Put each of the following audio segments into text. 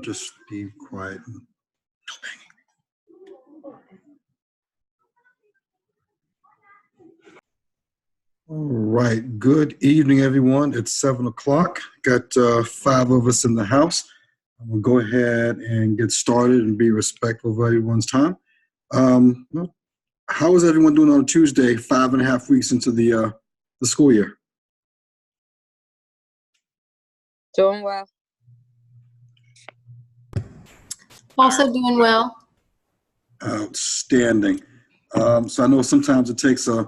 Just be quiet. All right. Good evening, everyone. It's 7 o'clock. Got 5 of us in the house. I'm going to go ahead and get started and be respectful of everyone's time. Well, how is everyone doing on a Tuesday, 5.5 weeks into the school year? Doing well. Also doing well. Outstanding. So I know sometimes it takes a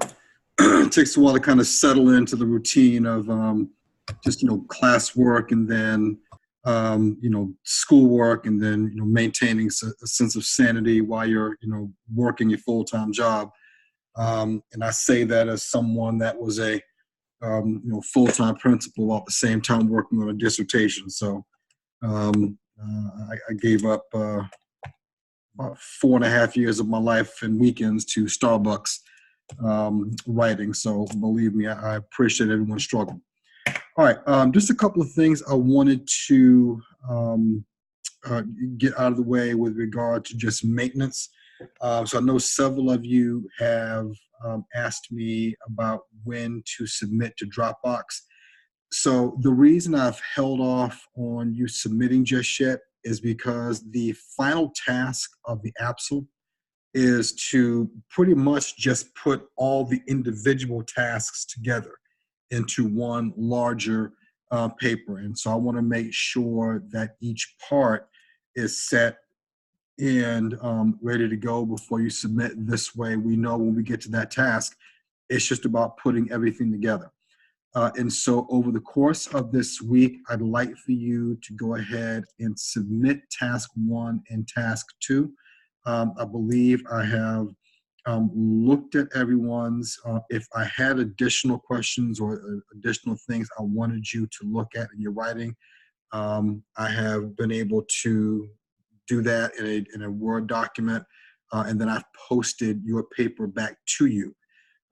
takes a while to kind of settle into the routine of just classwork and then schoolwork and then maintaining a sense of sanity while you're working your full-time job. And I say that as someone that was a full-time principal while at the same time working on a dissertation. So I gave up about 4.5 years of my life and weekends to Starbucks writing. So believe me, I appreciate everyone's struggle. All right, just a couple of things I wanted to get out of the way with regard to just maintenance. So I know several of you have asked me about when to submit to Dropbox. So the reason I've held off on you submitting just yet is because the final task of the APSL is to pretty much just put all the individual tasks together into one larger paper. And so I want to make sure that each part is set and ready to go before you submit. This way we know when we get to that task, it's just about putting everything together. And so over the course of this week, I'd like for you to go ahead and submit task 1 and task 2. I believe I have looked at everyone's. If I had additional questions or additional things I wanted you to look at in your writing, I have been able to do that in a Word document, and then I've posted your paper back to you.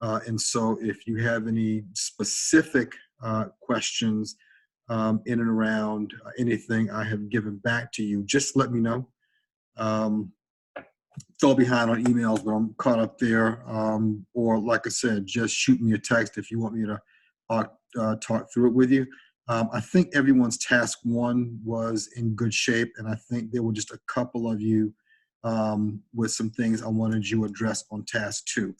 And so if you have any specific questions in and around anything I have given back to you, just let me know. It's all behind on emails, but I'm caught up there. Or like I said, just shoot me a text if you want me to talk through it with you. I think everyone's task 1 was in good shape, and I think there were just a couple of you with some things I wanted you to address on task 2.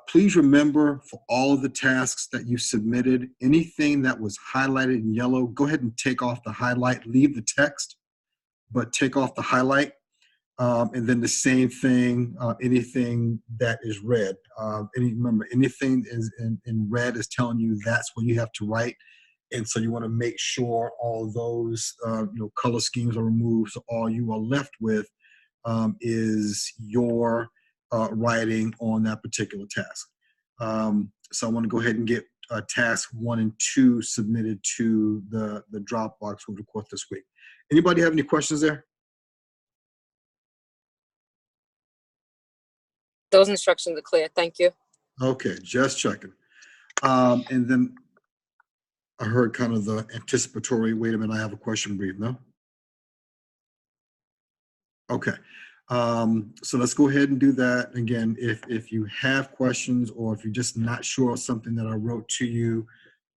Please remember, for all of the tasks that you submitted, anything that was highlighted in yellow, go ahead and take off the highlight. Leave the text, but take off the highlight. And then the same thing, anything that is red. Remember, anything is in red is telling you that's what you have to write. And so you want to make sure all those color schemes are removed. So all you are left with is your writing on that particular task. So I want to go ahead and get task 1 and 2 submitted to the Dropbox over the course this week. Anybody have any questions there? Those instructions are clear. Thank you. Okay, just checking. And then I heard kind of the anticipatory, wait a minute, I have a question brief, no? Okay. So let's go ahead and do that. Again, if you have questions or if you're just not sure of something that I wrote to you,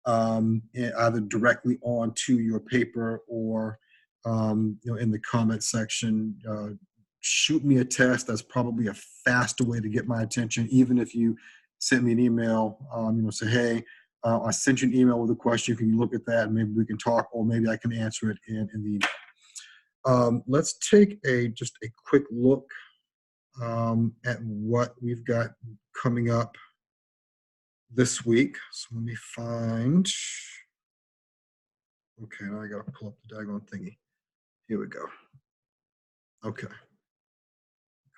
either directly onto your paper or in the comment section, shoot me a text. That's probably a faster way to get my attention. Even if you send me an email, say, hey, I sent you an email with a question. You can look at that and maybe we can talk, or maybe I can answer it in the email. Let's take just a quick look at what we've got coming up this week. So let me find. Okay, now I got to pull up the daggone thingy. Here we go. Okay.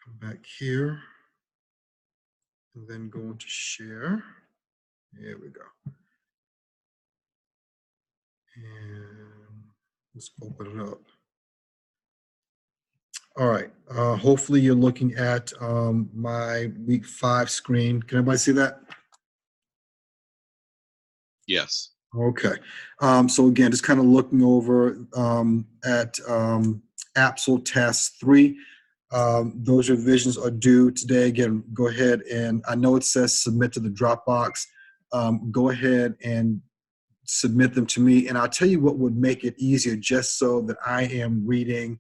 Come back here and then go into share. Here we go. And let's open it up. All right. Hopefully you're looking at my week 5 screen. Can everybody see that? Yes. Okay. So again, just kind of looking over at APSL Task 3. Those revisions are due today. Again, go ahead and I know it says submit to the Dropbox. Go ahead and submit them to me. And I'll tell you what would make it easier just so that I am reading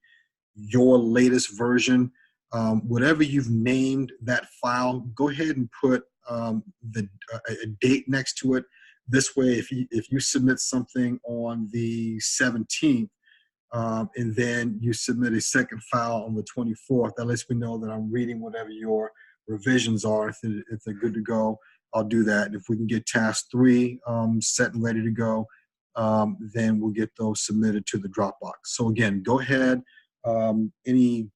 your latest version. Whatever you've named that file, go ahead and put a date next to it. This way, if you submit something on the 17th, and then you submit a second file on the 24th, that lets me know that I'm reading whatever your revisions are. If they're good to go, I'll do that. And if we can get task 3 set and ready to go, then we'll get those submitted to the Dropbox. So again, go ahead. Any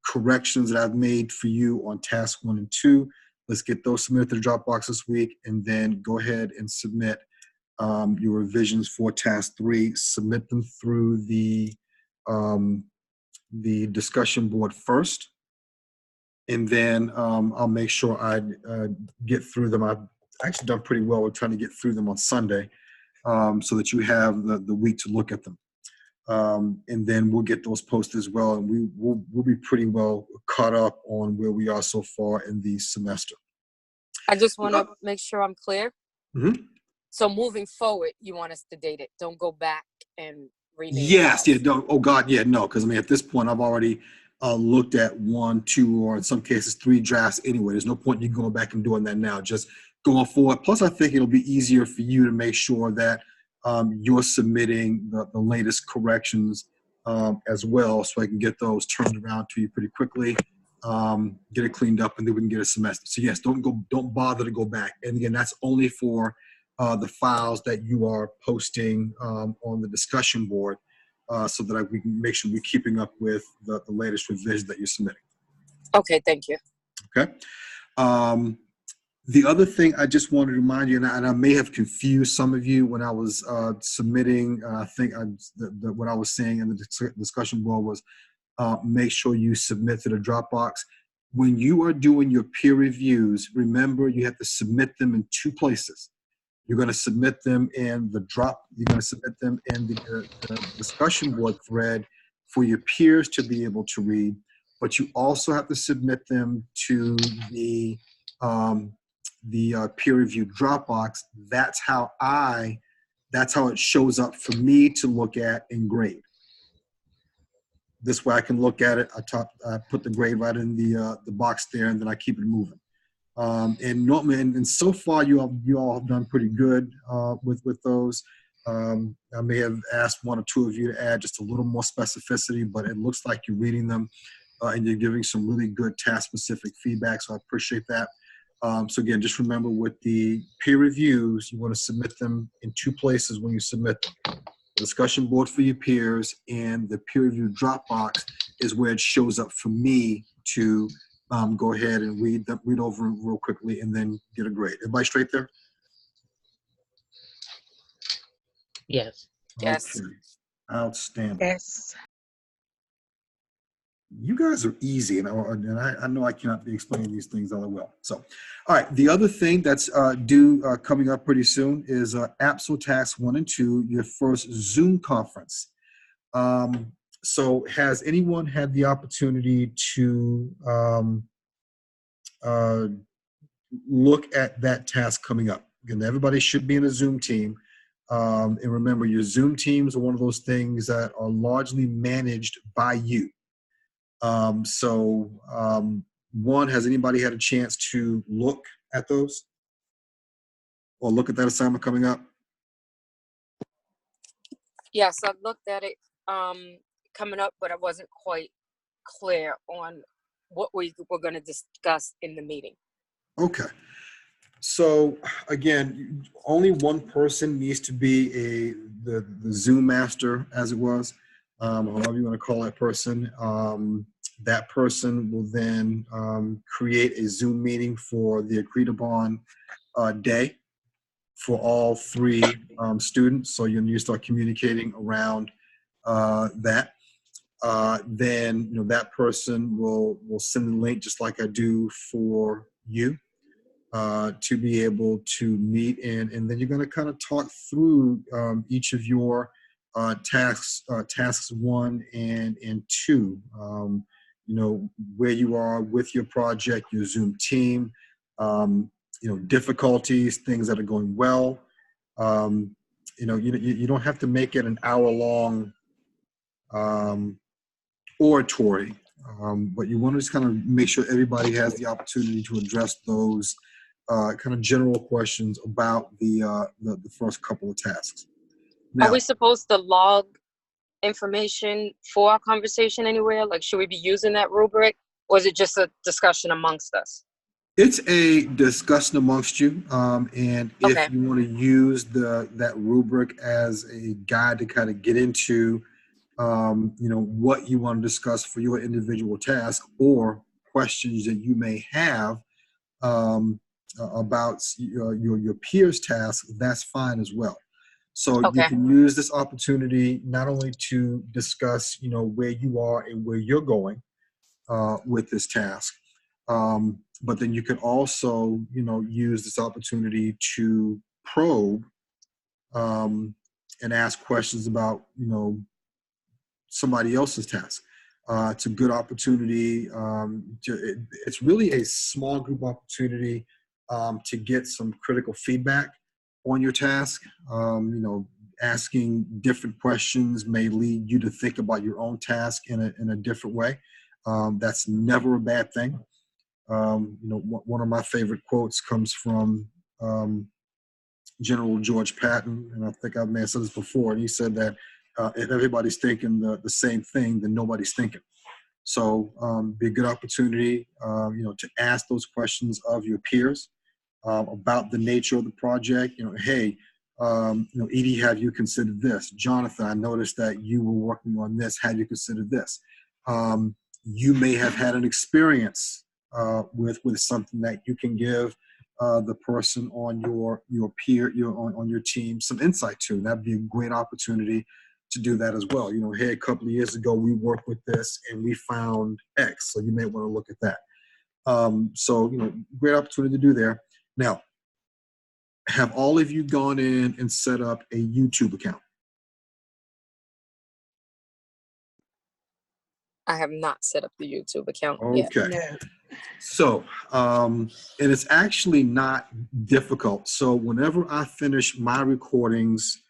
corrections that I've made for you on task 1 and 2, let's get those submitted to the Dropbox this week, and then go ahead and submit your revisions for task 3. Submit them through the discussion board first, and then I'll make sure I get through them. I've actually done pretty well with trying to get through them on Sunday, so that you have the week to look at them. And then we'll get those posted as well, and we'll be pretty well caught up on where we are so far in the semester. I just want to make sure I'm clear. Mm-hmm. So moving forward, you want us to date it. Don't go back and rename Yes, files. yeah, no, oh God, yeah, no, because I mean, at this point, I've already looked at 1, 2, or in some cases 3 drafts anyway. There's no point in you going back and doing that now. Just going forward. Plus, I think it'll be easier for you to make sure that you're submitting the latest corrections as well, so I can get those turned around to you pretty quickly, get it cleaned up, and then we can get a semester. So yes, don't bother to go back. And again, that's only for the files that you are posting on the discussion board, so that we can make sure we're keeping up with the latest revisions that you're submitting. Okay, thank you. Okay. The other thing I just wanted to remind you, and I may have confused some of you when I was submitting, I think what I was saying in the discussion board was make sure you submit to the Dropbox. When you are doing your peer reviews, remember you have to submit them in 2 places. You're going to submit them in you're going to submit them in the discussion board thread for your peers to be able to read, but you also have to submit them to the peer review Dropbox. That's how it shows up for me to look at and grade. This way I can look at it. I put the grade right in the box there, and then I keep it moving. And normally, and so far you all have done pretty good with those. I may have asked 1 or 2 of you to add just a little more specificity, but it looks like you're reading them and you're giving some really good task-specific feedback. So I appreciate that. So again, just remember with the peer reviews, you want to submit them in 2 places when you submit them. The discussion board for your peers, and the peer review Dropbox is where it shows up for me to go ahead and read over them real quickly and then get a grade. Everybody straight there? Yes. Yes. Okay. Outstanding. Yes. You guys are easy, and I know I cannot be explaining these things all that well. So, all right, the other thing that's due coming up pretty soon is APSL Task 1 and 2, your first Zoom conference. So has anyone had the opportunity to look at that task coming up? Again, everybody should be in a Zoom team. And remember, your Zoom teams are one of those things that are largely managed by you. One, has anybody had a chance to look at those or look at that assignment coming up? Yes, I looked at it coming up, but I wasn't quite clear on what we were going to discuss in the meeting. Okay. So again, only one person needs to be the Zoom master, as it was, however you want to call that person. That person will then create a Zoom meeting for the agreed upon day for all 3 students. So you start communicating around that. Then that person will send the link just like I do for you. to be able to meet, and then you're going to kind of talk through each of your tasks 1 and 2. Where you are with your project, your Zoom team, difficulties, things that are going well. You don't have to make it an hour-long oratory, but you want to just kind of make sure everybody has the opportunity to address those kind of general questions about the first couple of tasks. Now, Are we supposed to log information for our conversation anywhere? Like, should we be using that rubric, or is it just a discussion amongst us? it's a discussion amongst you, and Okay. if you want to use that rubric as a guide to kind of get into what you want to discuss for your individual task, or questions that you may have about your peers' task, that's fine as well. So you Okay. can use this opportunity not only to discuss where you are and where you're going with this task, but then you can also use this opportunity to probe and ask questions about somebody else's task. It's a good opportunity. It's really a small group opportunity to get some critical feedback on your task. Asking different questions may lead you to think about your own task in a different way. That's never a bad thing. One of my favorite quotes comes from General George Patton, and I think I may have said this before, and he said that if everybody's thinking the same thing, then nobody's thinking. So be a good opportunity, to ask those questions of your peers about the nature of the project. Hey, Edie, have you considered this? Jonathan, I noticed that you were working on this. Have you considered this? You may have had an experience with something that you can give the person on your peer, on your team, some insight to. That'd be a great opportunity to do that as well. Hey, a couple of years ago we worked with this and we found X, so you may want to look at that. So great opportunity to do there. Now, have all of you gone in and set up a YouTube account? I have not set up the YouTube account yet. Okay. So, and it's actually not difficult. So whenever I finish my recordings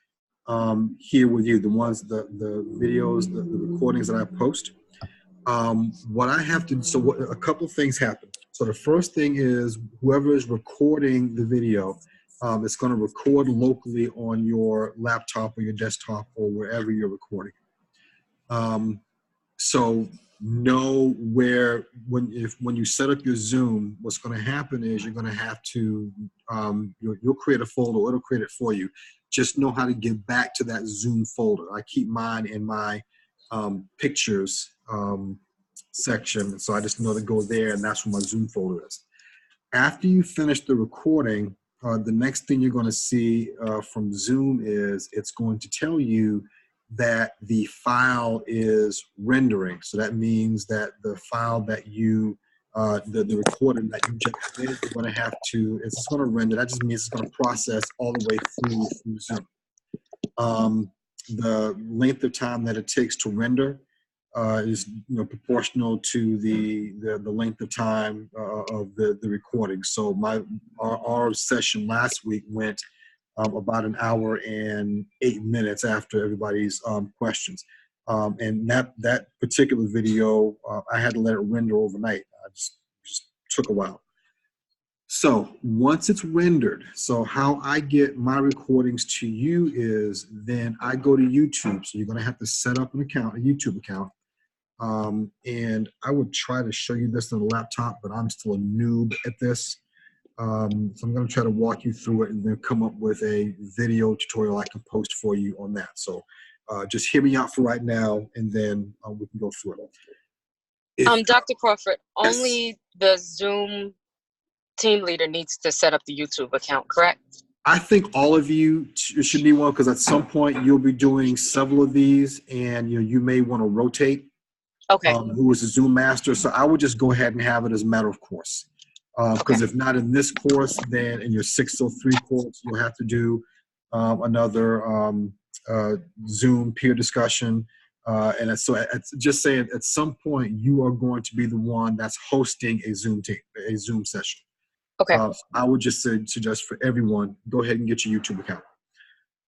here with you, the videos, the recordings that I post, what I have to, a couple of things happen. So the first thing is whoever is recording the video, it's going to record locally on your laptop or your desktop or wherever you're recording. So know where, when you set up your Zoom, what's going to happen is you're going to have to, you'll create a folder, or it'll create it for you. Just know how to get back to that Zoom folder. I keep mine in my pictures section, so I just know to go there, and that's where my Zoom folder is. After you finish the recording, the next thing you're going to see from Zoom is it's going to tell you that the file is rendering. So that means that the file that you, the recording that you just did, you're going to have to, it's going to render. That just means it's going to process all the way through Zoom. The length of time that it takes to render is proportional to the length of time of the recording. So our session last week went about an hour and 8 minutes after everybody's questions. And that particular video, I had to let it render overnight. I just took a while. So once it's rendered, so how I get my recordings to you is then I go to YouTube. So you're going to have to set up an account, a YouTube account. And I would try to show you this on the laptop, but I'm still a noob at this. So I'm going to try to walk you through it and then come up with a video tutorial I can post for you on that. So just hear me out for right now, and then we can go through it. Dr. Crawford, Yes. only the Zoom team leader needs to set up the YouTube account, correct? I think all of you should need one, because at some point you'll be doing several of these, and you may want to rotate Okay. who is a Zoom master. So I would just go ahead and have it as a matter of course. Because if not in this course, then in your 603 course, you'll have to do another Zoom peer discussion. Just saying, at some point, you are going to be the one that's hosting a Zoom session. Okay. I would just suggest for everyone, go ahead and get your YouTube account.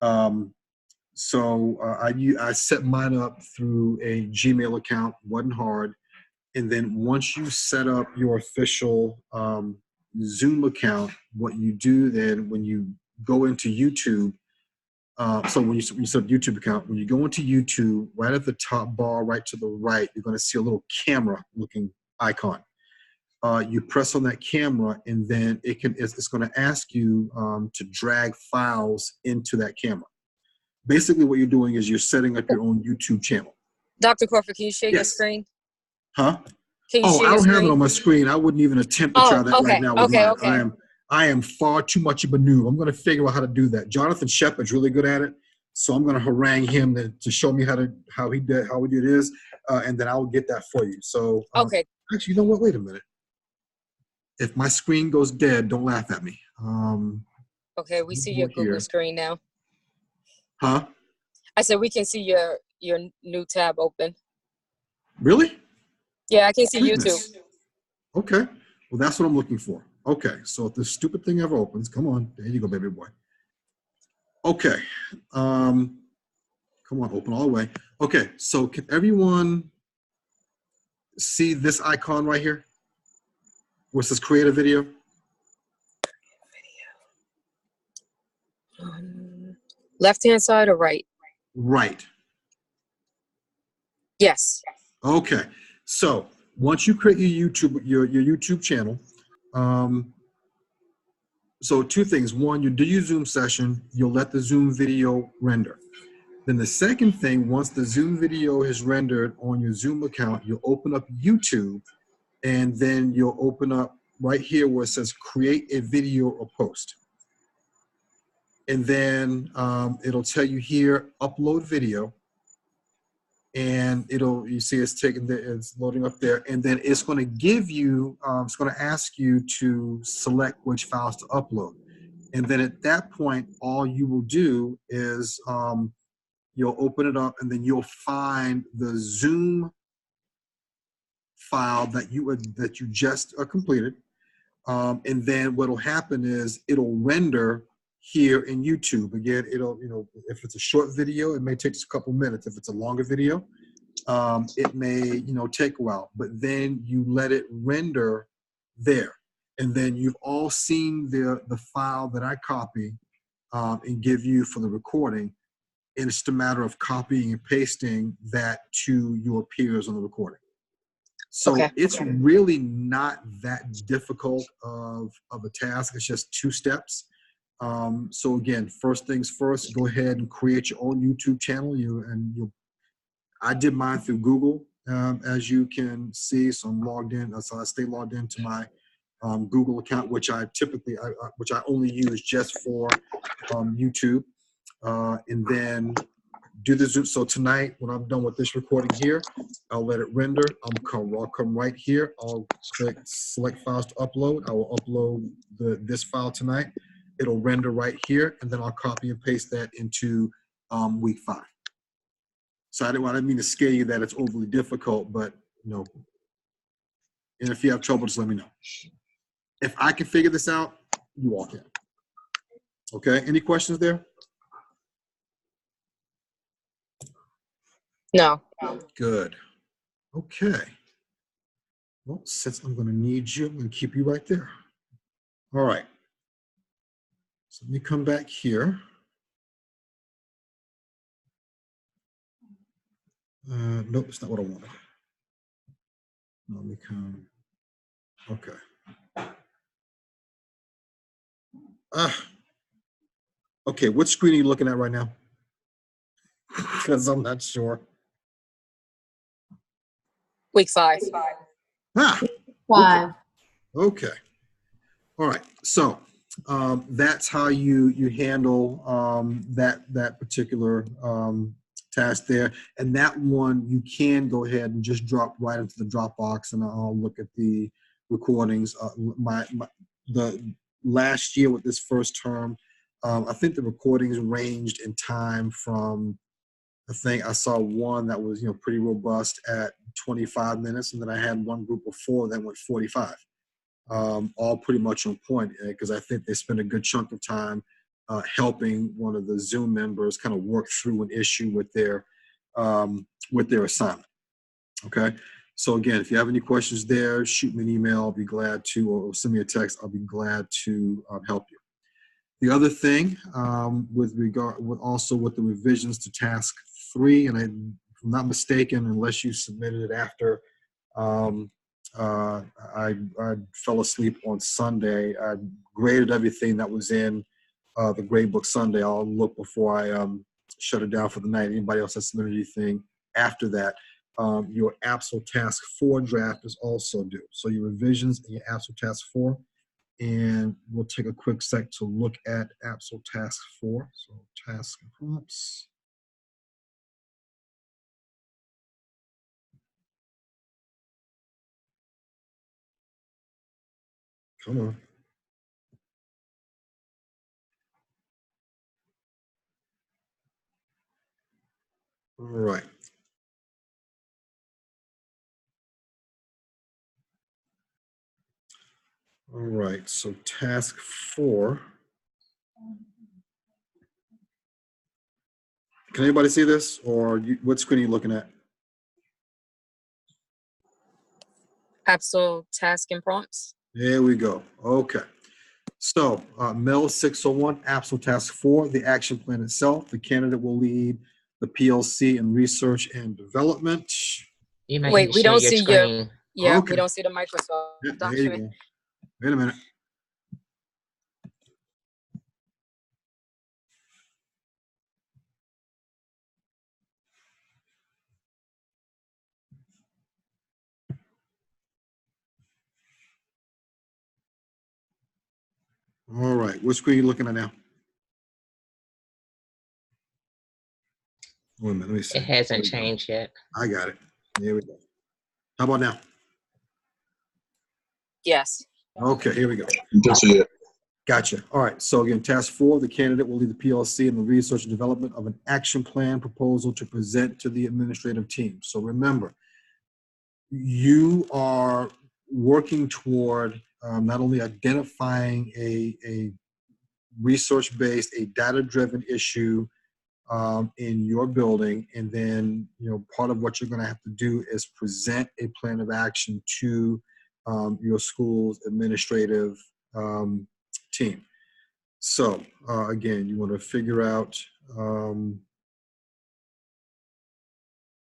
I set mine up through a Gmail account, wasn't hard. And then once you set up your official Zoom account, what you do then when you go into YouTube, when you set up YouTube account, when you go into YouTube, right at the top bar, right to the right, you're going to see a little camera looking icon. You press on that camera, and then it's going to ask you to drag files into that camera. Basically, what you're doing is you're setting up your own YouTube channel. Dr. Crawford, can you share your Yes. screen? Huh? Can you share I your don't have it screen? on my screen. I wouldn't even attempt to try that right now with mine. Okay. I am far too much of a noob. I'm going to figure out how to do that. Jonathan Shepard's really good at it, so I'm going to harangue him to show me how we do this, and then I will get that for you. So Okay. actually, you know what? Wait a minute. If my screen goes dead, don't laugh at me. Okay, we see your Google screen now. Huh? I said we can see your new tab open. Really? Yeah, I can see Goodness. YouTube. Okay. Well, that's what I'm looking for. Okay. So if this stupid thing ever opens, come on. There you go, baby boy. Okay. Come on, open all the way. Okay. So can everyone see this icon right here? Where it says create a video? Left-hand side or right? Right. Yes. Okay. So once you create your YouTube channel, so two things. One, you do your Zoom session, you'll let the Zoom video render. Then the second thing, once the Zoom video is rendered on your Zoom account, you'll open up YouTube, and then you'll open up right here where it says create a video or post. And then it'll tell you here, upload video. And you see it's loading up there. And then it's going to give you, it's going to ask you to select which files to upload. And then at that point, all you will do is you'll open it up, and then you'll find the Zoom file that you just completed. And then what'll happen is it'll render here in YouTube. Again, if it's a short video, it may take just a couple minutes. If it's a longer video, it may, take a while, but then you let it render there. And then you've all seen the file that I copy and give you for the recording. And it's just a matter of copying and pasting that to your peers on the recording. So It's really not that difficult of a task. It's just 2 steps. So again, first things first, go ahead and create your own YouTube channel. I did mine through Google, as you can see. So I'm logged in. So I stay logged into my Google account, which I only use just for YouTube. And then do the Zoom. So tonight, when I'm done with this recording here, I'll let it render. I'll come right here. I'll click select files to upload. I will upload this file tonight. It'll render right here, and then I'll copy and paste that into week 5. So I didn't mean to scare you that it's overly difficult, but and if you have trouble, just let me know. If I can figure this out, you all can. Okay, any questions there? No. Good. Okay. Well, since I'm going to need you, I'm going to keep you right there. All right. So let me come back here. Nope, it's not what I wanted. Let me come. Okay. Okay, what screen are you looking at right now? Because I'm not sure. Week 5. Why? Okay. All right. So that's how you handle that particular task there. And that one you can go ahead and just drop right into the Dropbox, and I'll look at the recordings. The last year with this first term, I think the recordings ranged in time from, I think I saw one that was, pretty robust at 25 minutes, and then I had one group of 4 that went 45. All pretty much on point, because I think they spent a good chunk of time helping one of the Zoom members kind of work through an issue with their assignment. Okay. So again, if you have any questions there, shoot me an email. I'll be glad to, or send me a text. I'll be glad to help you. The other thing, with the revisions to task 3, and if I'm not mistaken, unless you submitted it after I fell asleep on Sunday, I graded everything that was in the grade book Sunday. I'll look before I shut it down for the night. Anybody else that submitted anything after that, your APSL Task 4 draft is also due. So your revisions in your APSL Task 4, and we'll take a quick sec to look at APSL Task 4. So task and prompts. Come on. All right. All right, so task 4. Can anybody see this, or what screen are you looking at? APSL task and prompts. There we go. Okay. So MEL 601, APSL Task 4, the action plan itself. The candidate will lead the PLC in research and development. You might Wait, need to we share don't your see screen. Yeah, Okay. we don't see the Microsoft Yeah, there you document. go. Wait a minute. All right, what screen are you looking at now? Wait a minute, let me see. It hasn't changed yet. I got it. Here we go. How about now? Yes. Okay, here we go. You can see it. Gotcha. All right. So again, task 4, the candidate will lead the PLC in the research and development of an action plan proposal to present to the administrative team. So remember, you are working toward not only identifying a research-based, a data-driven issue in your building, and then part of what you're going to have to do is present a plan of action to your school's administrative team. So again, you want to figure out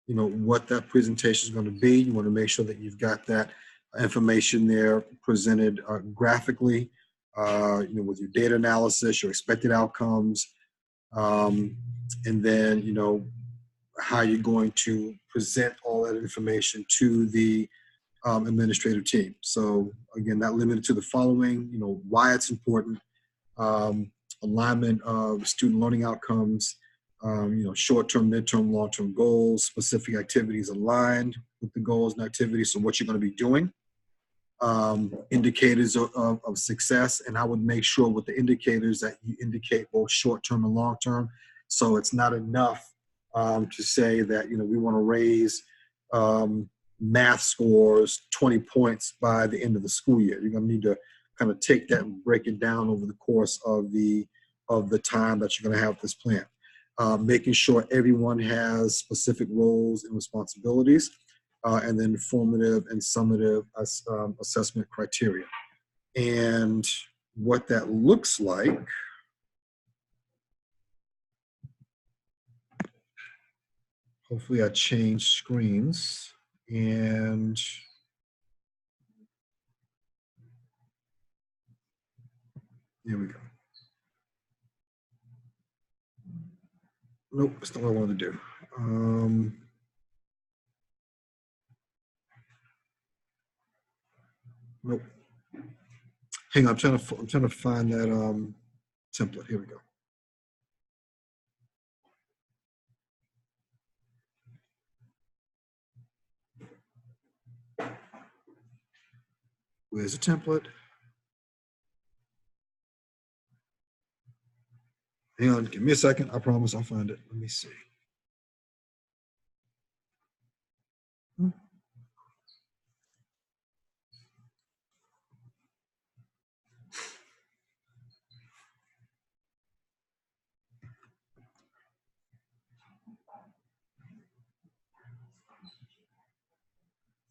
what that presentation is going to be. You want to make sure that you've got that information there presented graphically, with your data analysis, your expected outcomes, and then how you're going to present all that information to the administrative team. So again, not limited to the following, why it's important, alignment of student learning outcomes, short-term, midterm, long-term goals, specific activities aligned with the goals and activities, so what you're going to be doing, indicators of success, and I would make sure with the indicators that you indicate both short-term and long-term. So it's not enough to say that we want to raise math scores 20 points by the end of the school year. You're going to need to kind of take that and break it down over the course of the time that you're going to have this plan. Making sure everyone has specific roles and responsibilities, and then formative and summative assessment criteria. And what that looks like, hopefully I changed screens, and here we go. Nope, that's not what I wanted to do. Nope. Hang on, I'm trying to find that template. Here we go. Where's the template? Hang on, give me a second. I promise I'll find it. Let me see.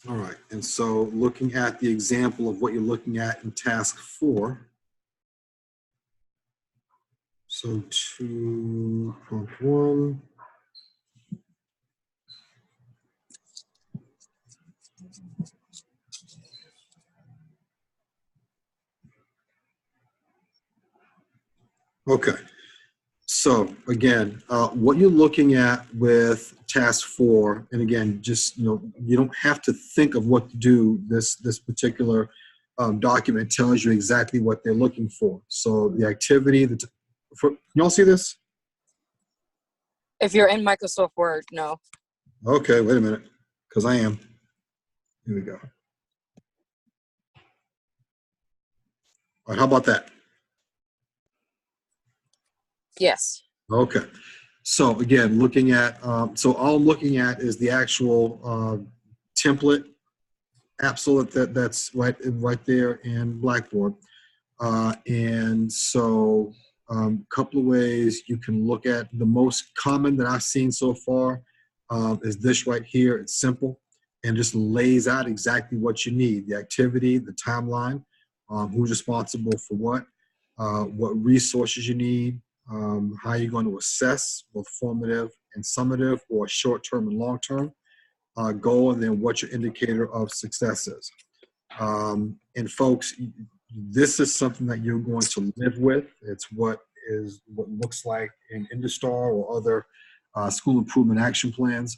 All right, and so looking at the example of what you're looking at in task 4. So 2.1. Okay, so again, what you're looking at with task 4, and again, just, you don't have to think of what to do. This particular document tells you exactly what they're looking for. So the activity, can y'all see this? If you're in Microsoft Word, no. Okay, wait a minute, because I am. Here we go. All right, how about that? Yes. Okay. So again, looking at, so all I'm looking at is the actual template absolute that's right there in Blackboard. And so a couple of ways you can look at. The most common that I've seen so far is this right here. It's simple and just lays out exactly what you need: the activity, the timeline, who's responsible for what resources you need, how you're going to assess both formative and summative, or short-term and long-term goal, and then what your indicator of success is. And folks, this is something that you're going to live with. It's what looks like in InduStar or other school improvement action plans.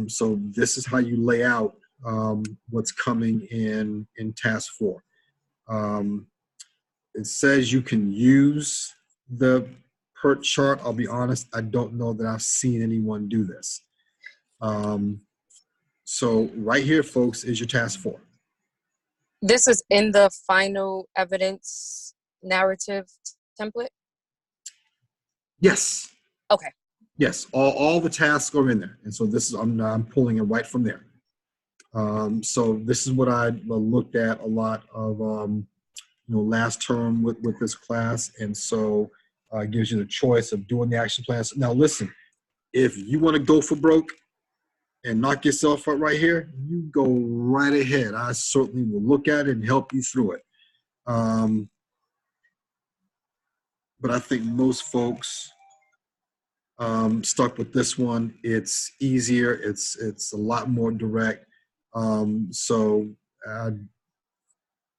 So this is how you lay out what's coming in task 4. It says you can use the PERT chart. I'll be honest, I don't know that I've seen anyone do this. So right here, folks, is your task 4. This is in the final evidence narrative template? Yes. Okay. Yes, all the tasks are in there. And so this is, I'm pulling it right from there. So this is what I looked at a lot of, last term with this class. And so it gives you the choice of doing the action plans. Now listen, if you want to go for broke and knock yourself out right here, you go right ahead. I certainly will look at it and help you through it. But I think most folks stuck with this one. It's easier. It's a lot more direct. So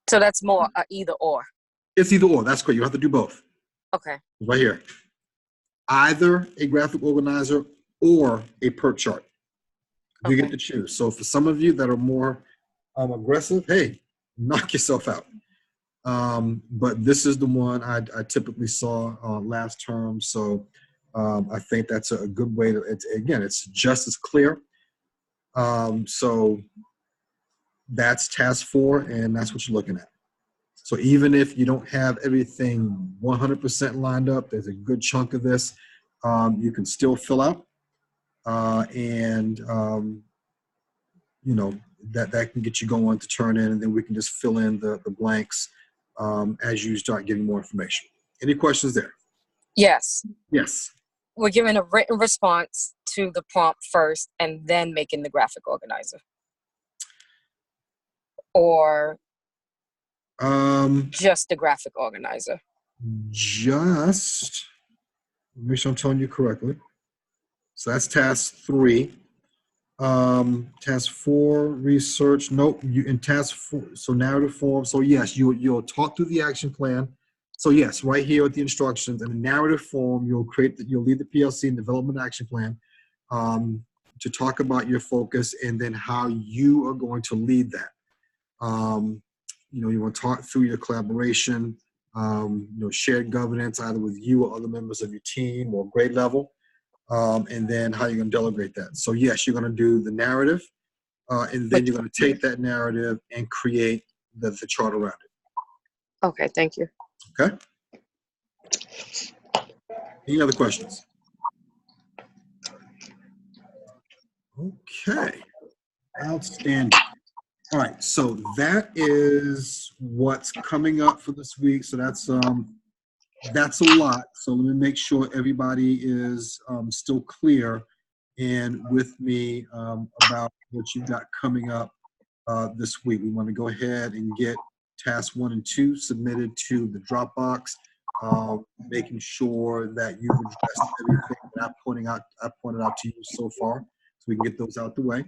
that's more either or. it's either or. That's great. You have to do both. Okay. Right here. Either a graphic organizer or a PERT chart. You get to choose. So for some of you that are more aggressive, hey, knock yourself out. But this is the one I typically saw last term. So I think that's a good way to, it's just as clear. So that's task 4, and that's what you're looking at. So even if you don't have everything 100% lined up, there's a good chunk of this you can still fill out. That can get you going to turn in, and then we can just fill in the blanks as you start getting more information. Any questions there? Yes. Yes. We're giving a written response to the prompt first and then making the graphic organizer. Or just the graphic organizer. Just make sure I'm telling you correctly. So that's task 3. Task 4, research. Nope. You in task 4. So narrative form. So yes, you'll talk through the action plan. So yes, right here with the instructions and the narrative form, you'll lead the PLC and development action plan to talk about your focus and then how you are going to lead that. You want to talk through your collaboration, shared governance, either with you or other members of your team or grade level, and then how you're going to delegate that. So yes, you're going to do the narrative, and then you're going to take that narrative and create the chart around it. Okay, thank you. Okay. Any other questions? Okay. Outstanding. All right. So that is what's coming up for this week. So that's a lot. So let me make sure everybody is still clear and with me about what you've got coming up this week. We want to go ahead and get tasks 1 and 2 submitted to the Dropbox, making sure that you've addressed everything that I pointed out to you so far, so we can get those out the way.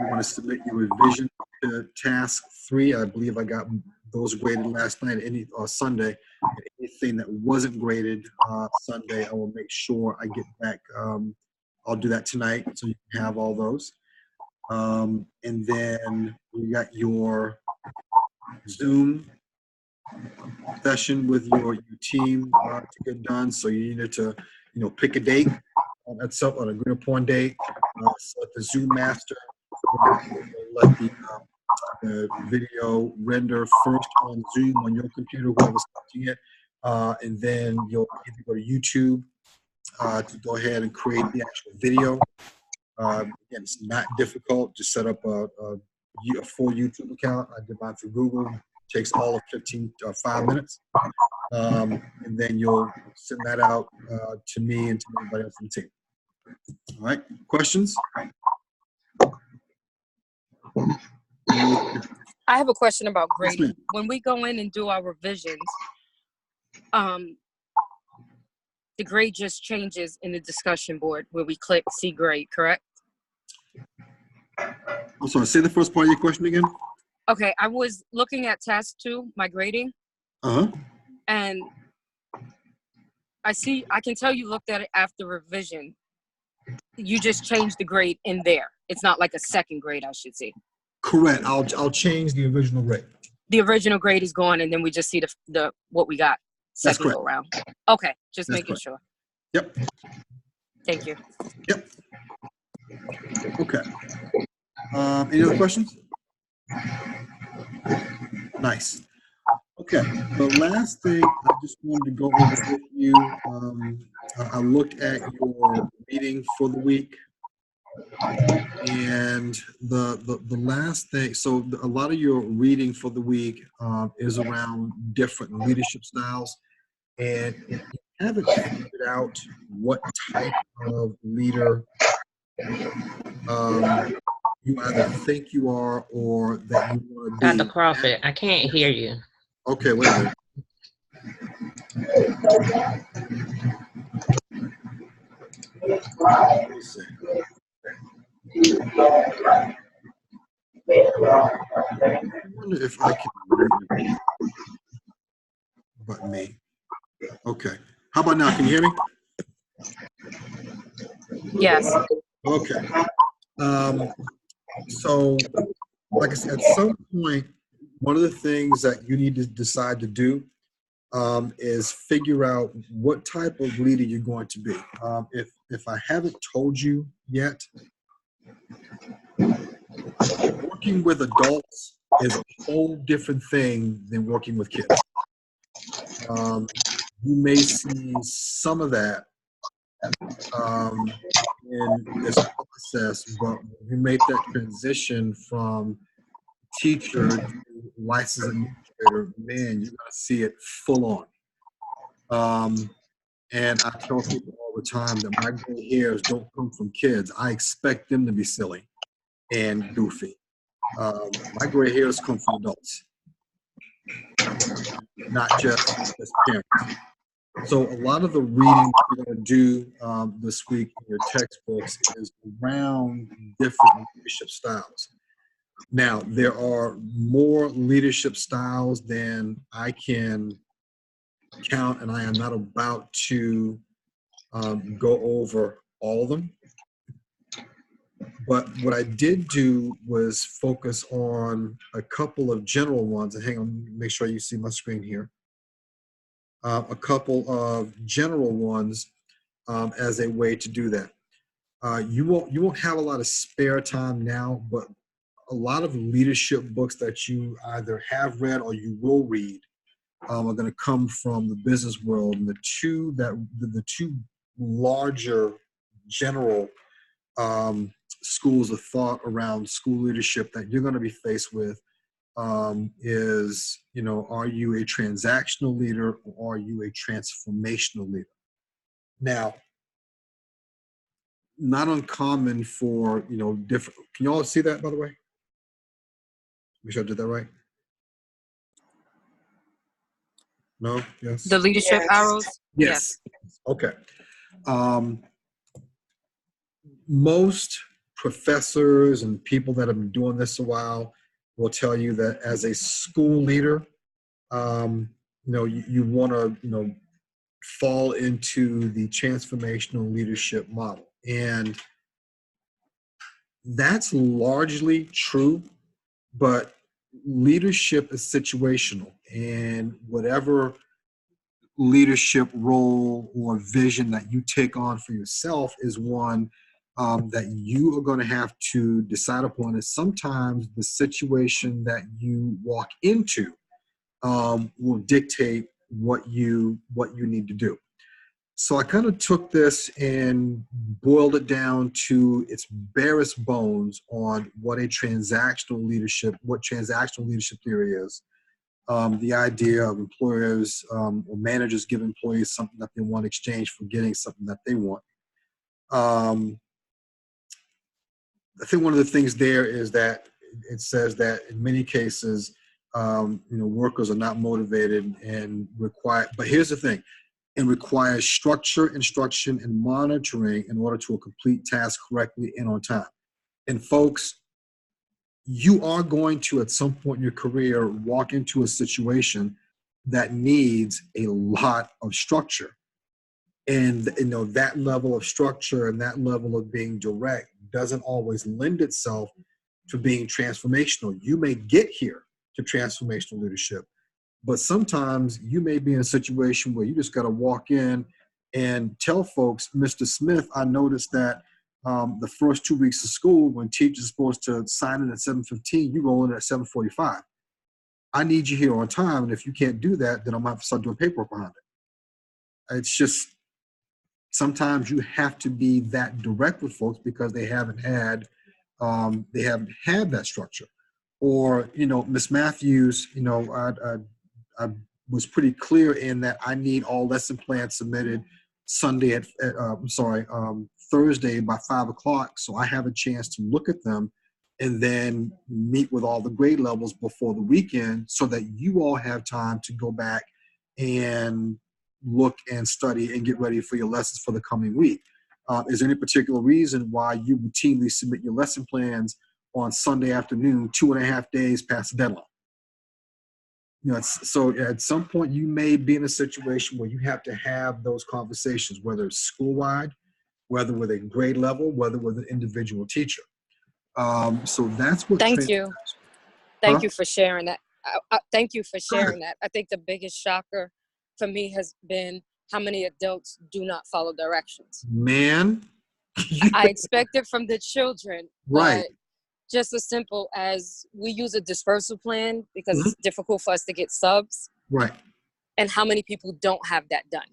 You want to submit your revision to task 3. I believe I got those graded last night, Sunday. Anything that wasn't graded Sunday, I will make sure I get back. I'll do that tonight, so you can have all those. And then you got your Zoom session with your team to get done. So you needed to, pick a date on a agreed upon date. Select the Zoom master. Let the video render first on Zoom on your computer, whoever's watching it, and then you'll either go to YouTube to go ahead and create the actual video. Again, it's not difficult. Just set up a full YouTube account. I did mine through Google. It takes all of 5 minutes. And then you'll send that out to me and to everybody else on the team. All right, questions? I have a question about Yes, grading. ma'am. When we go in and do our revisions, the grade just changes in the discussion board where we click see grade, correct? I'm sorry, say the first part of your question again. Okay, I was looking at task 2, my grading, and I can tell you looked at it after revision. You just changed the grade in there. It's not like a second grade, I should say. Correct. I'll change the original rate. The original grade is gone, and then we just see the what we got That's second correct. go round. Okay, just That's making correct. sure. Yep. Thank you. Yep. Okay. Any other questions? Nice. Okay. The last thing I just wanted to go over with you, I looked at your meeting for the week, and the last thing. So a lot of your reading for the week is around different leadership styles, and if you haven't figured out what type of leader you either think you are or that you want to be. Dr. Crawford, I can't hear you. Okay, wait a minute. Let me see. I wonder if I can read it. But me. Okay. How about now? Can you hear me? Yes. Okay. So, like I said, at some point, one of the things that you need to decide to do is figure out what type of leader you're going to be. If I haven't told you yet, working with adults is a whole different thing than working with kids. You may see some of that in this process, but when you make that transition from teacher to licensed administrator, man, you're going to see it full on. And I tell people all the time that my gray hairs don't come from kids. I expect them to be silly and goofy. My gray hairs come from adults, not just parents. So a lot of the reading we're going to do this week in your textbooks is around different leadership styles. Now, there are more leadership styles than I can count, and I am not about to go over all of them. But what I did do was focus on a couple of general ones. And hang on, make sure you see my screen here. A couple of general ones as a way to do that. You won't have a lot of spare time now, but a lot of leadership books that you either have read or you will read are going to come from the business world. And the two larger general schools of thought around school leadership that you're going to be faced with is, are you a transactional leader or are you a transformational leader? Now, not uncommon for, different. Can you all see that, by the way? Make sure I did that right. No? Yes? The leadership arrows? Yes. Okay. Most professors and people that have been doing this a while will tell you that as a school leader, you want to, fall into the transformational leadership model. And that's largely true, but leadership is situational, and whatever leadership role or vision that you take on for yourself is one that you are going to have to decide upon. And sometimes the situation that you walk into will dictate what you need to do. So I kind of took this and boiled it down to its barest bones on what transactional leadership theory is. The idea of employers or managers give employees something that they want in exchange for getting something that they want. I think one of the things there is that it says that in many cases, workers are not motivated and require, but here's the thing, it requires structure, instruction, and monitoring in order to complete tasks correctly and on time. And folks, you are going to, at some point in your career, walk into a situation that needs a lot of structure. And that level of structure and that level of being direct doesn't always lend itself to being transformational. You may get here to transformational leadership, but sometimes you may be in a situation where you just got to walk in and tell folks, Mr. Smith, I noticed that the first 2 weeks of school, when teachers are supposed to sign in at 7:15, you roll in at 7:45. I need you here on time, and if you can't do that, then I'm going to have to start doing paperwork behind it. It's just, sometimes you have to be that direct with folks because they haven't had that structure. Or, Miss Matthews, I was pretty clear in that I need all lesson plans submitted Thursday by 5 o'clock, so I have a chance to look at them and then meet with all the grade levels before the weekend so that you all have time to go back and look and study and get ready for your lessons for the coming week. Is there any particular reason why you routinely submit your lesson plans on Sunday afternoon, 2.5 days past the deadline? So at some point you may be in a situation where you have to have those conversations, whether it's school-wide, whether with a grade level, whether with an individual teacher. So that's what. Thank you. Thank you for sharing that. Thank you for sharing that. I think the biggest shocker for me has been how many adults do not follow directions. Man. I expect it from the children. Right. Just as simple as we use a dispersal plan because it's difficult for us to get subs. Right. And how many people don't have that done?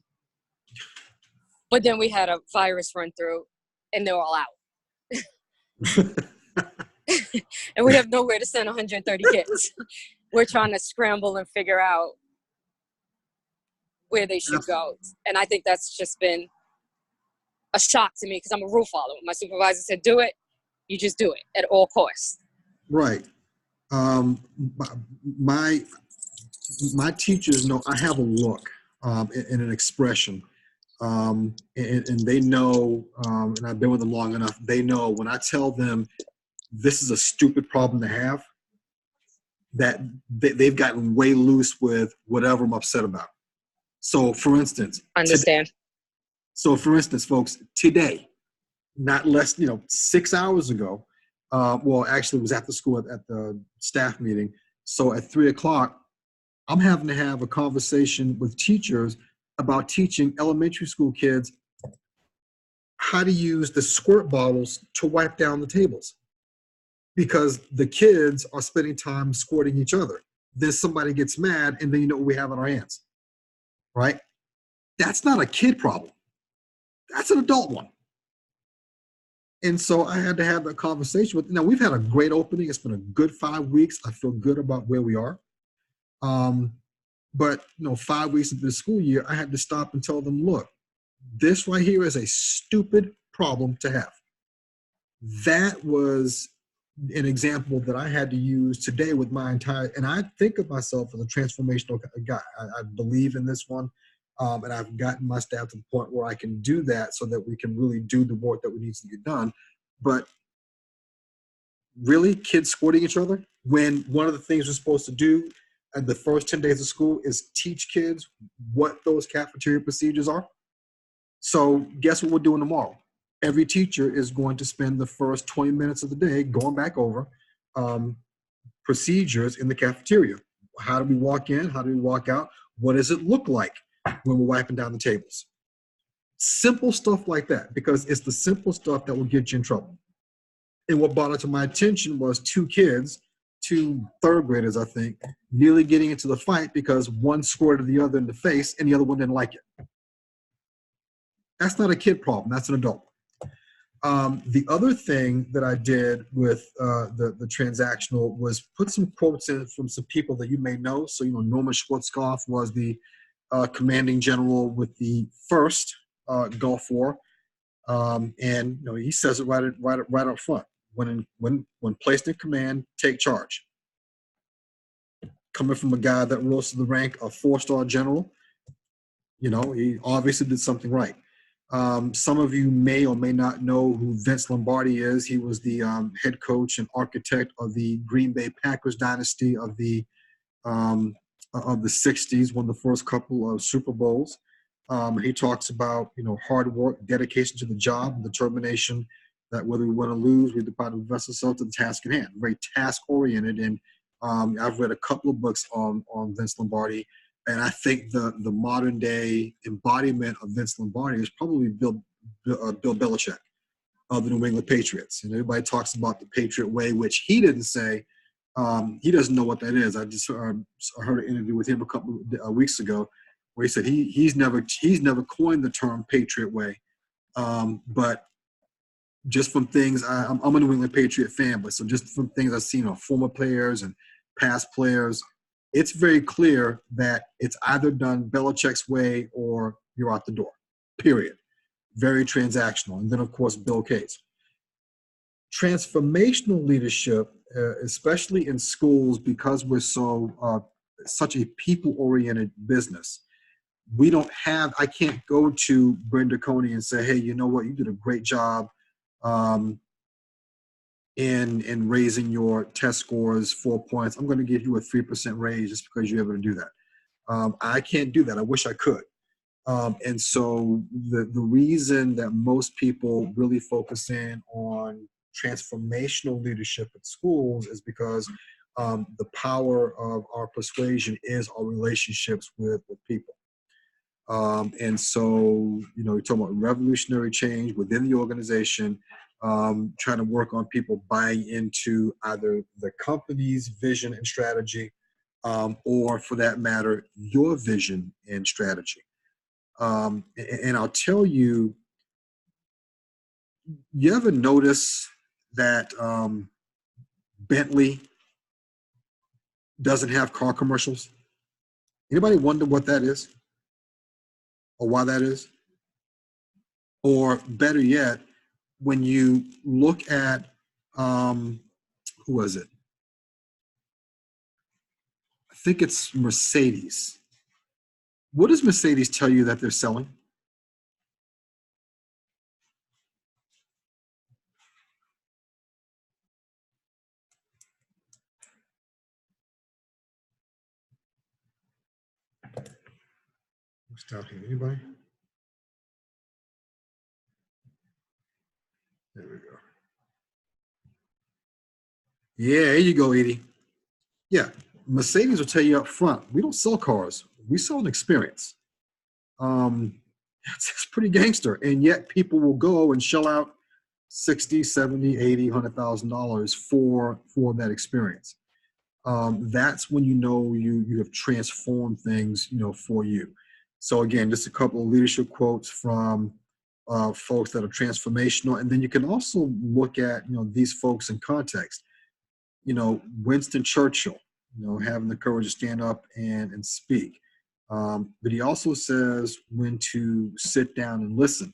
But then we had a virus run through and they're all out. And we have nowhere to send 130 kids. We're trying to scramble and figure out where they should go. And I think that's just been a shock to me because I'm a rule follower. My supervisor said, do it. You just do it at all costs. Right. My teachers know I have a look and an expression. And they know, and I've been with them long enough, they know when I tell them this is a stupid problem to have, that they've gotten way loose with whatever I'm upset about. So for instance, Understand. For instance, folks, today, not less, 6 hours ago, well, actually it was after school at the staff meeting. So at 3 o'clock, I'm having to have a conversation with teachers about teaching elementary school kids how to use the squirt bottles to wipe down the tables. because the kids are spending time squirting each other. Then somebody gets mad, and then you know what we have on our hands, right? That's not a kid problem. That's an adult one. And so I had to have that conversation with. Now we've had a great opening. It's been a good 5 weeks. I feel good about where we are. But 5 weeks into the school year, I had to stop and tell them, look, this right here is a stupid problem to have. That was an example that I had to use today with my entire, and I think of myself as a transformational guy. I believe in this one. And I've gotten my staff to the point where I can do that so that we can really do the work that needs to get done. But really, kids squirting each other, when one of the things we're supposed to do at the first 10 days of school is teach kids what those cafeteria procedures are. So guess what we're doing tomorrow? Every teacher is going to spend the first 20 minutes of the day going back over procedures in the cafeteria. How do we walk in? How do we walk out? What does it look like when we're wiping down the tables? Simple stuff like that, because it's the simple stuff that will get you in trouble. And what brought it to my attention was two kids, two third graders, I think, nearly getting into the fight because one squirted the other in the face and the other one didn't like it. That's not a kid problem. That's an adult. The other thing that I did with the transactional was put some quotes in from some people that you may know. So, Norman Schwarzkopf was the commanding general with the first Gulf War. And he says it right up front. When placed in command, take charge. Coming from a guy that rose to the rank of 4-star general, he obviously did something right. Some of you may or may not know who Vince Lombardi is. He was the head coach and architect of the Green Bay Packers dynasty of the 60s, won the first couple of Super Bowls. He talks about, hard work, dedication to the job, determination that whether we win or lose, we depart to invest ourselves to the task at hand. Very task-oriented. And I've read a couple of books on Vince Lombardi. And I think the modern day embodiment of Vince Lombardi is probably Bill Belichick of the New England Patriots. And everybody talks about the Patriot way, which he didn't say. He doesn't know what that is. I just heard an interview with him a couple of weeks ago where he said he's never coined the term Patriot way. But just from things, I'm a New England Patriot fan, but so just from things I've seen on former players and past players, it's very clear that it's either done Belichick's way or you're out the door, period. Very transactional. And then, of course, Bill Cates. Transformational leadership, especially in schools, because we're such a people-oriented business, I can't go to Brenda Coney and say, hey, you know what, you did a great job in raising your test scores 4 points. I'm going to give you a 3% raise just because you're able to do that. I can't do that. I wish I could. And so the reason that most people really focus in on transformational leadership at schools is because the power of our persuasion is our relationships with people. And so, you're talking about revolutionary change within the organization, trying to work on people buying into either the company's vision and strategy, or for that matter, your vision and strategy. And I'll tell you, you ever notice that Bentley doesn't have car commercials? Anybody wonder what that is? Or why that is? Or better yet, when you look at, who was it? I think it's Mercedes. What does Mercedes tell you that they're selling? What's down here? Anybody? There we go. Yeah, there you go, Edie. Yeah, Mercedes will tell you up front, we don't sell cars. We sell an experience. It's pretty gangster. And yet people will go and shell out 60, 70, 80, $100,000 for that experience. That's when you know you have transformed things, for you. So again, just a couple of leadership quotes from folks that are transformational, and then you can also look at these folks in context. Winston Churchill, having the courage to stand up and speak. But he also says when to sit down and listen,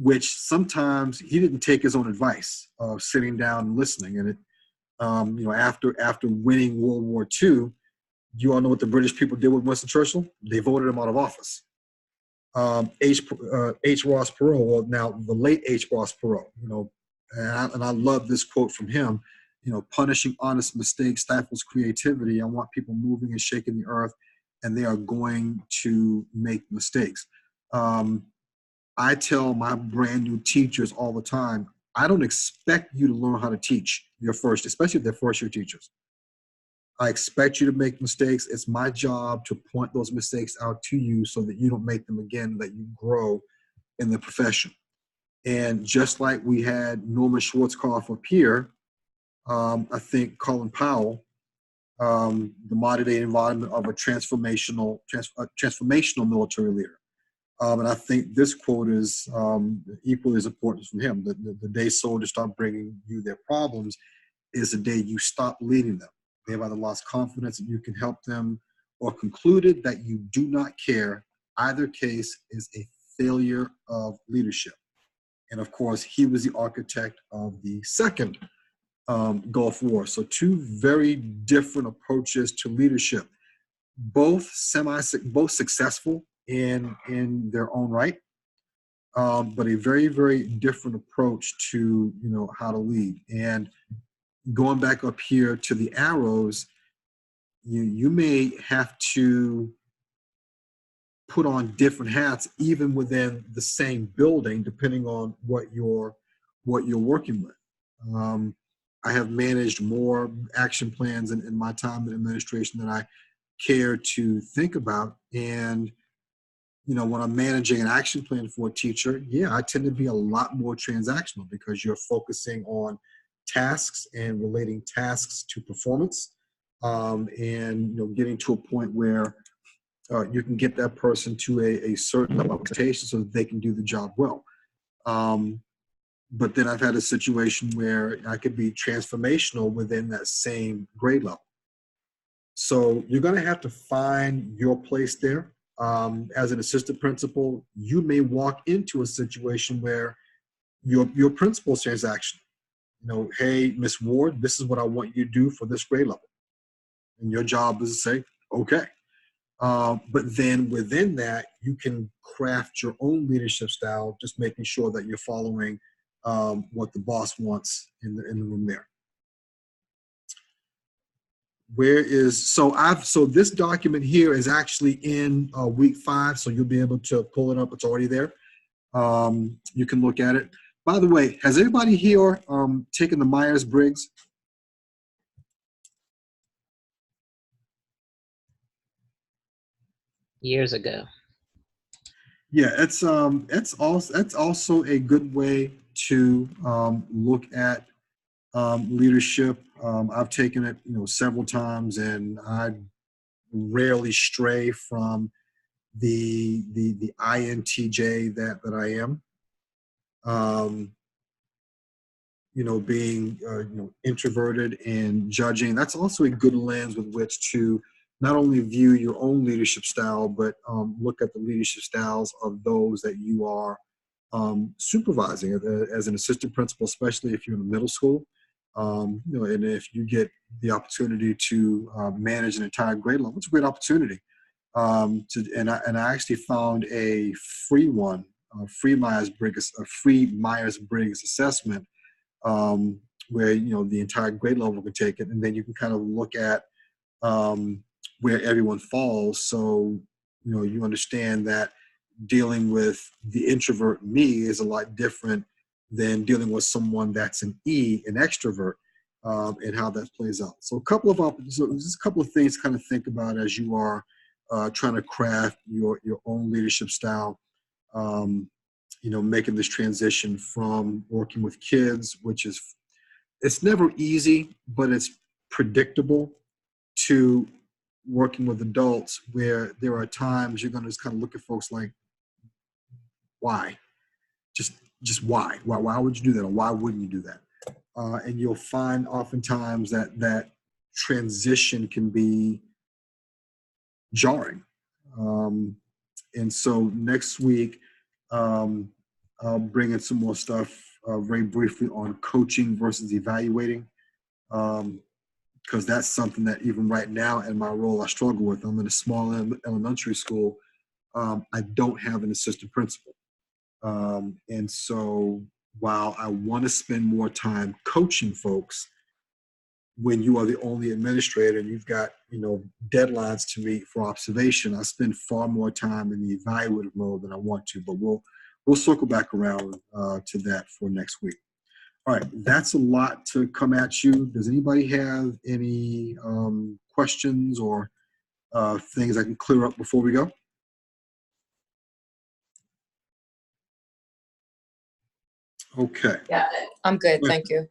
which sometimes he didn't take his own advice of sitting down and listening. And it, after winning World War II, you all know what the British people did with Winston Churchill? They voted him out of office. H. Ross Perot, well, now the late H. Ross Perot, and I love this quote from him. Punishing honest mistakes stifles creativity. I want people moving and shaking the earth, and they are going to make mistakes. I tell my brand new teachers all the time, I don't expect you to learn how to teach especially if they're first year teachers. I expect you to make mistakes. It's my job to point those mistakes out to you so that you don't make them again, that you grow in the profession. And just like we had Norman Schwarzkopf up here, I think Colin Powell, the modern day embodiment of a transformational military leader. And I think this quote is equally as important from him. The day soldiers start bringing you their problems is the day you stop leading them. They have either lost confidence that you can help them or concluded that you do not care. Either case is a failure of leadership. And of course, he was the architect of the second Gulf War. So two very different approaches to leadership, both successful in their own right, but a very, very different approach to how to lead. And going back up here to the arrows, you may have to put on different hats even within the same building, depending on what you're working with. I have managed more action plans in my time in administration than I care to think about. And when I'm managing an action plan for a teacher, I tend to be a lot more transactional because you're focusing on tasks and relating tasks to performance, and getting to a point where you can get that person to a certain level of expectation so that they can do the job well. But then I've had a situation where I could be transformational within that same grade level. So you're going to have to find your place there. As an assistant principal, you may walk into a situation where your principal's transaction. Hey, Miss Ward, this is what I want you to do for this grade level. And your job is to say, okay. But then within that, you can craft your own leadership style, just making sure that you're following what the boss wants in the room there. So this document here is actually in week 5, so you'll be able to pull it up. It's already there. You can look at it. By the way, has anybody here taken the Myers-Briggs? Years ago. Yeah, it's also a good way to look at leadership. I've taken it several times, and I rarely stray from the INTJ that I am. Being introverted and judging. That's also a good lens with which to not only view your own leadership style, but look at the leadership styles of those that you are supervising as an assistant principal, especially if you're in the middle school. And if you get the opportunity to manage an entire grade level, it's a great opportunity. And I actually found a free one, a free Myers-Briggs assessment, where the entire grade level can take it, and then you can kind of look at where everyone falls. So you understand that dealing with the introvert me is a lot different than dealing with someone that's an extrovert, and how that plays out. So just a couple of things to kind of think about as you are trying to craft your own leadership style. making this transition from working with kids, which is, it's never easy, but it's predictable, to working with adults, where there are times you're going to just kind of look at folks like, why? Just why? Why would you do that? Or why wouldn't you do that? And you'll find oftentimes that transition can be jarring. And so next week, I'll bring in some more stuff very briefly on coaching versus evaluating, because that's something that even right now in my role I struggle with. I'm in a small elementary school. I don't have an assistant principal. And so while I want to spend more time coaching folks, when you are the only administrator and you've got, deadlines to meet for observation, I spend far more time in the evaluative mode than I want to, but we'll circle back around to that for next week. All right, that's a lot to come at you. Does anybody have any questions or things I can clear up before we go? Okay. Yeah, I'm good. Thank you.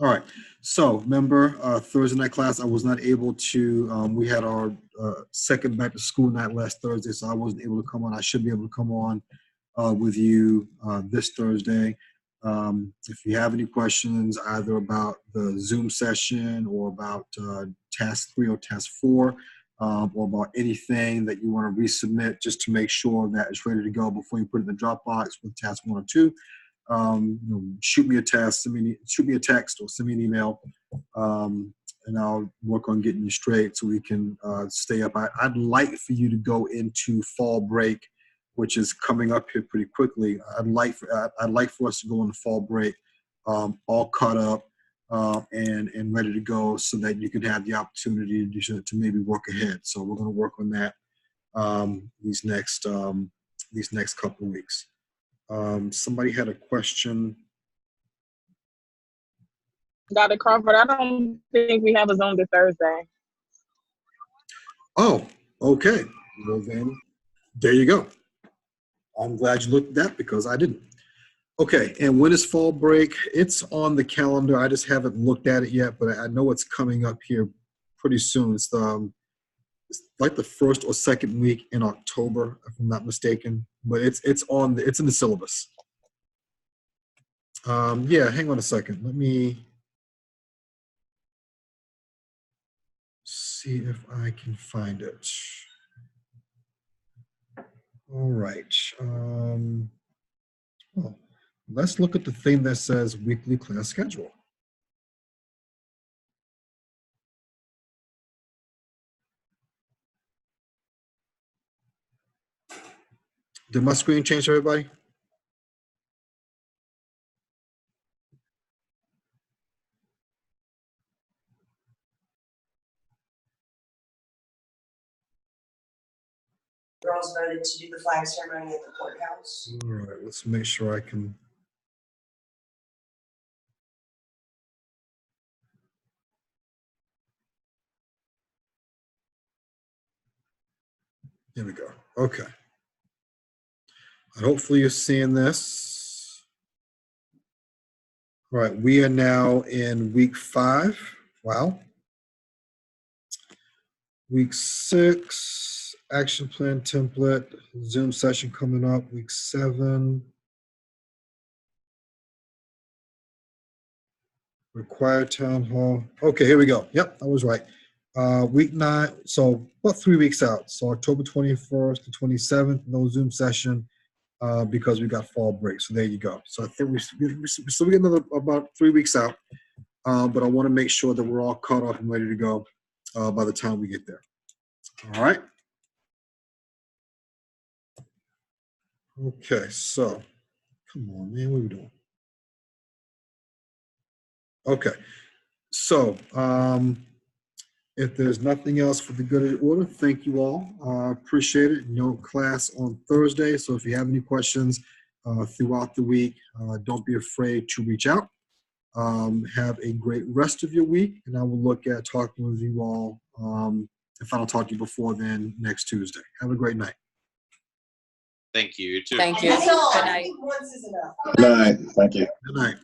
All right. So remember, Thursday night class, I was not able to, we had our second back to school night last Thursday, so I wasn't able to come on. I should be able to come on with you this Thursday. If you have any questions, either about the Zoom session or about task 3 or task 4, or about anything that you want to resubmit, just to make sure that it's ready to go before you put it in the Dropbox with task 1 or 2. Shoot me a text, shoot me a text, or send me an email, and I'll work on getting you straight so we can stay up. I'd like for you to go into fall break, which is coming up here pretty quickly. I'd like for us to go into fall break all caught up and ready to go, so that you can have the opportunity to maybe work ahead. So we're going to work on that these next couple of weeks. Somebody had a question. Dr. Crawford, I don't think we have a Zoom this Thursday. Oh, okay. Well then, there you go. I'm glad you looked at that, because I didn't. Okay, and when is fall break? It's on the calendar. I just haven't looked at it yet, but I know it's coming up here pretty soon. It's like the first or second week in October, if I'm not mistaken. But it's in the syllabus. Yeah, hang on a second. Let me see if I can find it. All right. Well, let's look at the thing that says weekly class schedule. Did my screen change, everybody? Girls voted to do the flag ceremony at the courthouse. All right, let's make sure I can. Here we go. Okay. And hopefully you're seeing this. All right, we are now in week 5. Wow. Week 6, action plan template, Zoom session coming up. Week 7. Required town hall. Okay, here we go. Yep, I was right. Week 9, so about 3 weeks out. So October 21st to 27th, no Zoom session because we got fall break. So there you go. So I think we get another about 3 weeks out, but I want to make sure that we're all caught up and ready to go by the time we get there. All right. Okay, so come on, man, what are we doing? Okay, so if there's nothing else for the good of the order, thank you all. Appreciate it. No class on Thursday, so if you have any questions throughout the week, don't be afraid to reach out. Have a great rest of your week, and I will look at talking with you all, if I don't talk to you before then, next Tuesday. Have a great night. Thank you. You too. Thank you. That's all. Good I night. think once is enough. Good night. Thank you. Good night.